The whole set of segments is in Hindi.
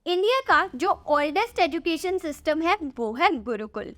इंडिया का जो ओल्डेस्ट एजुकेशन सिस्टम है वो है गुरुकुल।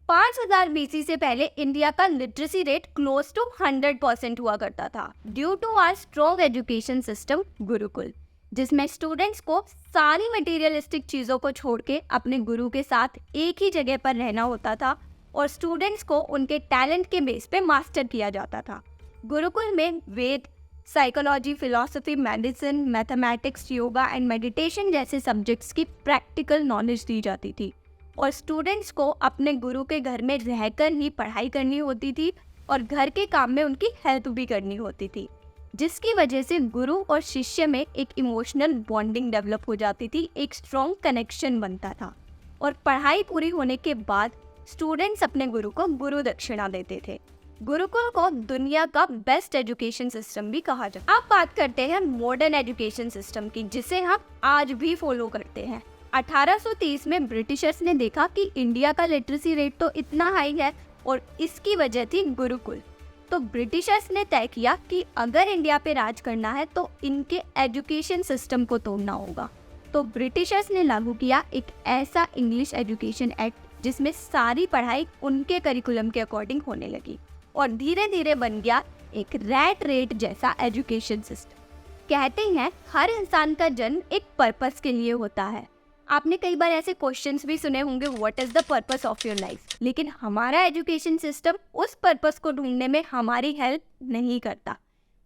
5000 बीसी से पहले इंडिया का लिटरेसी रेट क्लोज टू 100% हुआ करता था due to our strong education system gurukul, जिसमें स्टूडेंट्स को सारी मटेरियलिस्टिक चीज़ों को छोड़ के अपने गुरु के साथ एक ही जगह पर रहना होता था और स्टूडेंट्स को उनके टैलेंट के बेस पे मास्टर किया जाता था। गुरुकुल में Veda, psychology, philosophy, medicine, mathematics, yoga and meditation जैसे सब्जेक्ट्स की प्रैक्टिकल नॉलेज दी जाती थी और स्टूडेंट्स को अपने गुरु के घर में रहकर ही पढ़ाई करनी होती थी और घर के काम में उनकी हेल्प भी करनी होती थी, जिसकी वजह से गुरु और शिष्य में एक इमोशनल बॉन्डिंग डेवलप हो जाती थी, एक स्ट्रॉन्ग कनेक्शन बनता था और पढ़ाई पूरी होने के बाद स्टूडेंट्स अपने गुरु को गुरु दक्षिणा देते थे। गुरुकुल को दुनिया का बेस्ट एजुकेशन सिस्टम भी कहा जाता है। अब बात करते हैं मॉडर्न एजुकेशन सिस्टम की, जिसे हम आज भी फॉलो करते हैं। 1830 में ब्रिटिशर्स ने देखा कि इंडिया का लिटरेसी रेट तो इतना हाई है और इसकी वजह थी गुरुकुल। तो ब्रिटिशर्स ने तय किया कि अगर इंडिया पे राज करना है तो इनके एजुकेशन सिस्टम को तोड़ना होगा। तो ब्रिटिशर्स ने लागू किया एक ऐसा इंग्लिश एजुकेशन एक्ट जिसमें सारी पढ़ाई उनके करिकुलम के अकॉर्डिंग होने लगी और धीरे धीरे बन गया एक रैट रेट जैसा एजुकेशन सिस्टम। कहते हैं हर इंसान का जन्म एक पर्पस के लिए होता है। आपने कई बार ऐसे क्वेश्चंस भी सुने होंगे, what is the purpose of your life. लेकिन हमारा एजुकेशन सिस्टम उस पर्पस को ढूंढने में हमारी हेल्प नहीं करता,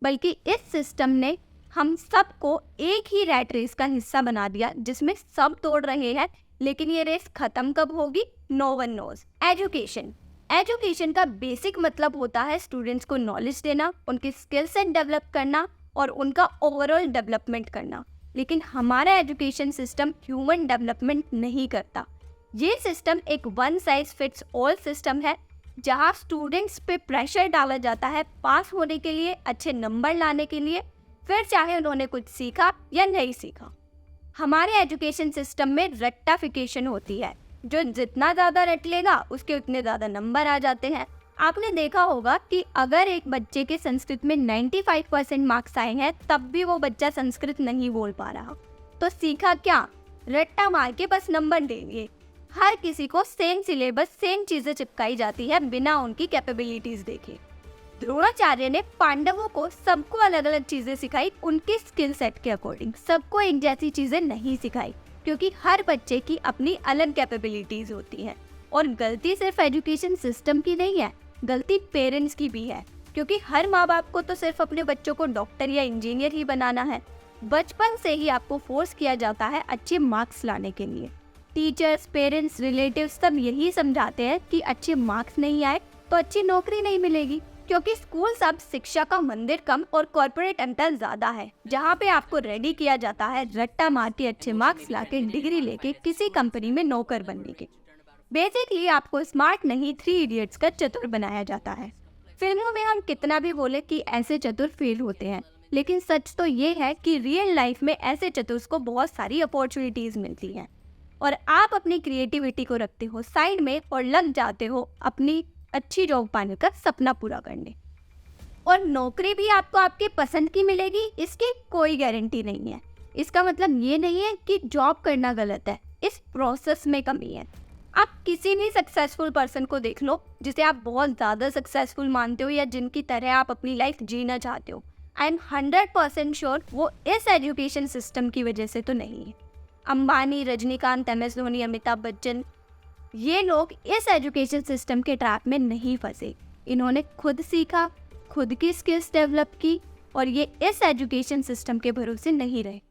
बल्कि इस सिस्टम ने हम सबको एक ही रैट रेस का हिस्सा बना दिया जिसमें सब दौड़ रहे हैं, लेकिन ये रेस खत्म कब होगी, नो वन नोज। एजुकेशन का बेसिक मतलब होता है स्टूडेंट्स को नॉलेज देना, उनके स्किल सेट डेवलप करना और उनका ओवरऑल डेवलपमेंट करना। लेकिन हमारा एजुकेशन सिस्टम ह्यूमन डेवलपमेंट नहीं करता। ये सिस्टम एक one size fits all system है जहाँ स्टूडेंट्स पे प्रेशर डाला जाता है पास होने के लिए, अच्छे नंबर लाने के लिए, फिर चाहे उन्होंने कुछ सीखा या नहीं सीखा। हमारे एजुकेशन सिस्टम में रट्टाफिकेशन होती है, जो जितना ज़्यादा रट लेगा उसके उतने ज़्यादा नंबर आ जाते हैं। आपने देखा होगा कि अगर एक बच्चे के संस्कृत में 95% मार्क्स आए हैं तब भी वो बच्चा संस्कृत नहीं बोल पा रहा, तो सीखा क्या, रट्टा मार के बस नंबर देंगे। हर किसी को सेम सिलेबस, सेम चीजें चिपकाई जाती है बिना उनकी कैपेबिलिटीज देखे। द्रोणाचार्य ने पांडवों को सबको अलग अलग चीजें सिखाई उनके स्किल सेट के अकॉर्डिंग। सबको एक जैसी चीजें नहीं सिखाई क्योंकि हर बच्चे की अपनी अलग कैपेबिलिटीज होती हैं। और गलती सिर्फ एजुकेशन सिस्टम की नहीं है, गलती पेरेंट्स की भी है, क्योंकि हर माँ बाप को तो सिर्फ अपने बच्चों को डॉक्टर या इंजीनियर ही बनाना है। बचपन से ही आपको फोर्स किया जाता है अच्छे मार्क्स लाने के लिए। टीचर्स, पेरेंट्स, रिलेटिव्स सब यही समझाते हैं कि अच्छे मार्क्स नहीं आए तो अच्छी नौकरी नहीं मिलेगी, क्योंकि स्कूल सब शिक्षा का मंदिर कम और कॉर्पोरेट अंतर ज्यादा है, जहाँ पे आपको रेडी किया जाता है रट्टा मार के अच्छे मार्क्स लाके डिग्री लेके किसी कंपनी में नौकर बनने के। बेसिकली आपको स्मार्ट नहीं, 3 इडियट्स का चतुर बनाया जाता है। फिल्मों में हम कितना भी बोले कि ऐसे चतुर फेल होते हैं, लेकिन सच तो ये है कि रियल लाइफ में ऐसे चतुर्स को बहुत सारी अपॉर्चुनिटीज मिलती हैं और आप अपनी क्रिएटिविटी को रखते हो साइड में और लग जाते हो अपनी अच्छी जॉब पाने का सपना पूरा करने। और नौकरी भी आपको आपके पसंद की मिलेगी, इसकी कोई गारंटी नहीं है। इसका मतलब ये नहीं है कि जॉब करना गलत है, इस प्रोसेस में कमी है। आप किसी भी सक्सेसफुल पर्सन को देख लो जिसे आप बहुत ज़्यादा सक्सेसफुल मानते हो या जिनकी तरह आप अपनी लाइफ जीना चाहते हो, आई एम 100% श्योर वो इस एजुकेशन सिस्टम की वजह से तो नहीं है। अंबानी, रजनीकांत, MS धोनी, अमिताभ बच्चन, ये लोग इस एजुकेशन सिस्टम के ट्रैप में नहीं फंसे। इन्होंने खुद सीखा, खुद की स्किल्स डेवलप की और ये इस एजुकेशन सिस्टम के भरोसे नहीं रहे।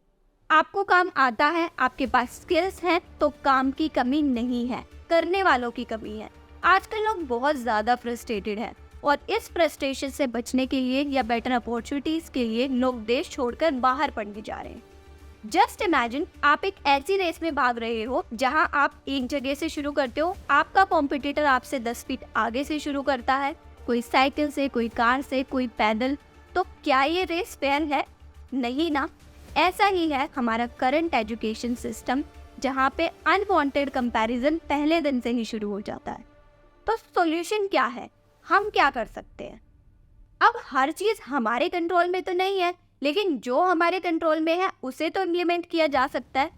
आपको काम आता है, आपके पास स्किल्स हैं, तो काम की कमी नहीं है, करने वालों की कमी है। आजकल लोग बहुत ज़्यादा फ्रस्ट्रेटेड हैं और इस फ्रस्ट्रेशन से बचने के लिए या बेटर अपॉर्चुनिटीज़ के लिए लोग देश छोड़कर बाहर पढ़ने जा रहे हैं। जस्ट इमेजिन आप एक ऐसी रेस में भाग रहे हो जहां आप एक जगह से शुरू करते हो, आपका कॉम्पिटिटर आपसे 10 फीट आगे से शुरू करता है, कोई साइकिल से, कोई कार से, कोई पैदल। तो क्या ये रेस फेयर है? नहीं ना। ऐसा ही है हमारा करंट एजुकेशन सिस्टम, जहाँ पे अनवांटेड कंपैरिजन पहले दिन से ही शुरू हो जाता है। तो सॉल्यूशन क्या है, हम क्या कर सकते हैं? अब हर चीज़ हमारे कंट्रोल में तो नहीं है, लेकिन जो हमारे कंट्रोल में है उसे तो इम्प्लीमेंट किया जा सकता है।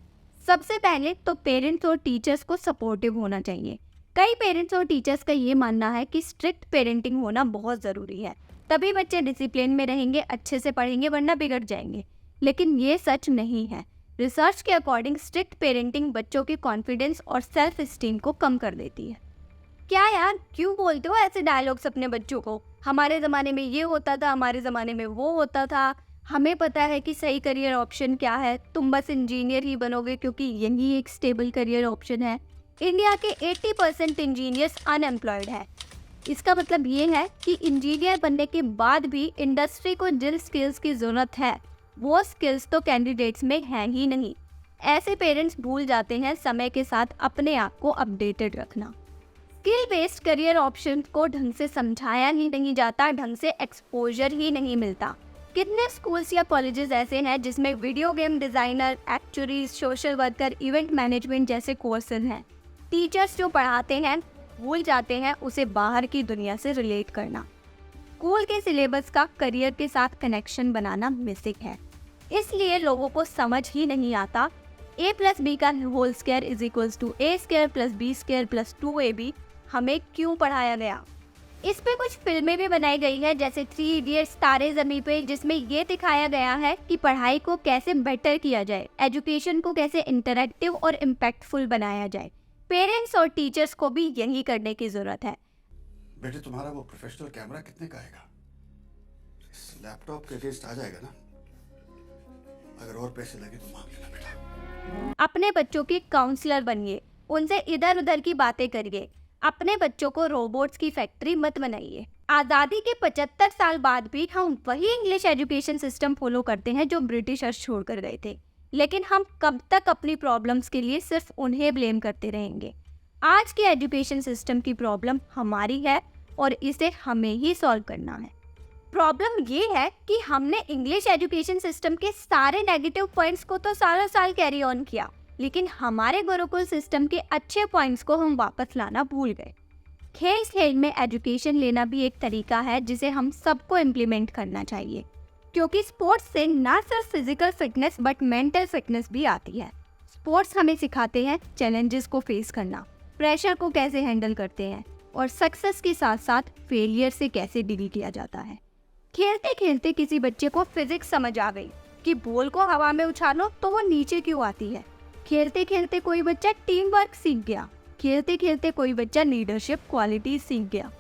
सबसे पहले तो पेरेंट्स और टीचर्स को सपोर्टिव होना चाहिए। कई पेरेंट्स और टीचर्स का ये मानना है कि स्ट्रिक्ट पेरेंटिंग होना बहुत ज़रूरी है, तभी बच्चे डिसिप्लिन में रहेंगे, अच्छे से पढ़ेंगे, वरना बिगड़ जाएंगे। लेकिन ये सच नहीं है। रिसर्च के अकॉर्डिंग स्ट्रिक्ट पेरेंटिंग बच्चों के कॉन्फिडेंस और सेल्फ एस्टीम को कम कर देती है। क्या यार, क्यों बोलते हो ऐसे डायलॉग्स अपने बच्चों को? हमारे ज़माने में ये होता था, हमारे ज़माने में वो होता था, हमें पता है कि सही करियर ऑप्शन क्या है, तुम बस इंजीनियर ही बनोगे क्योंकि यही एक स्टेबल करियर ऑप्शन है। इंडिया के 80% इंजीनियर्स अनएम्प्लॉयड है। इसका मतलब ये है कि इंजीनियर बनने के बाद भी इंडस्ट्री को जिन स्किल्स की ज़रूरत है वो स्किल्स तो कैंडिडेट्स में हैं ही नहीं। ऐसे पेरेंट्स भूल जाते हैं समय के साथ अपने आप को अपडेटेड रखना। स्किल बेस्ड करियर ऑप्शन को ढंग से समझाया ही नहीं जाता, ढंग से एक्सपोजर ही नहीं मिलता। कितने स्कूल्स या कॉलेजेस ऐसे हैं जिसमें video game designer, actuaries, social worker, event management जैसे कोर्सेज हैं। टीचर्स जो पढ़ाते हैं भूल जाते हैं उसे बाहर की दुनिया से रिलेट करना। स्कूल के सिलेबस का करियर के साथ कनेक्शन बनाना मिसिंग है, इसलिए लोगों को समझ ही नहीं आता a+b का whole square is equals to a² + b² + 2ab हमें क्यों पढ़ाया गया। इस पे कुछ फिल्में भी बनाई गई है, जैसे 3 इडियट्स, तारे ज़मीं पे, जिसमें ये दिखाया गया है कि पढ़ाई को कैसे बेटर किया जाए, एजुकेशन को कैसे इंटरैक्टिव और इम्पैक्टफुल बनाया जाए। पेरेंट्स और टीचर्स को भी यही करने की ज़रूरत है। बेटे, तुम्हारा वो प्रोफेशनल कैमरा कितने का आएगा? इस लैपटॉप के अगेंस्ट आ जाएगा ना? अगर और पैसे लगे तो मांग लेना बेटा। अपने बच्चों की काउंसलर बनिए, उनसे इधर उधर की बातें करिए। अपने बच्चों को रोबोट्स की फैक्ट्री मत बनाइए। आज़ादी के 75 साल बाद भी हम वही इंग्लिश एजुकेशन सिस्टम फॉलो करते हैं जो ब्रिटिशर्स छोड़कर गए थे। लेकिन हम कब तक अपनी प्रॉब्लम्स के लिए सिर्फ उन्हें ब्लेम करते रहेंगे? आज के एजुकेशन सिस्टम की प्रॉब्लम हमारी है और इसे हमें ही सॉल्व करना है। प्रॉब्लम ये है कि हमने इंग्लिश एजुकेशन सिस्टम के सारे नेगेटिव पॉइंट्स को तो सारा साल कैरी ऑन किया, लेकिन हमारे गुरुकुल सिस्टम के अच्छे पॉइंट्स को हम वापस लाना भूल गए। खेल खेल में एजुकेशन लेना भी एक तरीका है जिसे हम सबको इम्प्लीमेंट करना चाहिए, क्योंकि स्पोर्ट्स से ना सिर्फ physical fitness but mental fitness भी आती है। स्पोर्ट्स हमें सिखाते हैं चैलेंजेस को फेस करना, प्रेशर को कैसे हैंडल करते हैं और सक्सेस के साथ साथ फेलियर से कैसे डील किया जाता है। खेलते खेलते किसी बच्चे को फिजिक्स समझ आ गई कि बॉल को हवा में उछालो तो वो नीचे क्यों आती है। खेलते खेलते कोई बच्चा टीम वर्क सीख गया। खेलते खेलते कोई बच्चा लीडरशिप क्वालिटी सीख गया।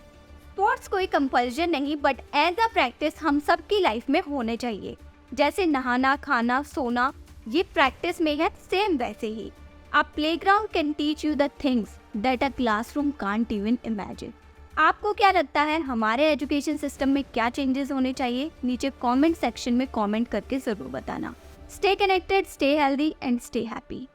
स्पोर्ट्स कोई कंपल्जन नहीं बट एज अ प्रैक्टिस हम सबकी लाइफ में होने चाहिए। जैसे नहाना, खाना, सोना ये प्रैक्टिस में है, सेम वैसे ही a playground can teach you the things that a classroom can't even imagine. आपको क्या लगता है हमारे एजुकेशन सिस्टम में क्या चेंजेस होने चाहिए? नीचे कमेंट सेक्शन में कमेंट करके ज़रूर बताना। Stay connected, stay healthy and stay happy.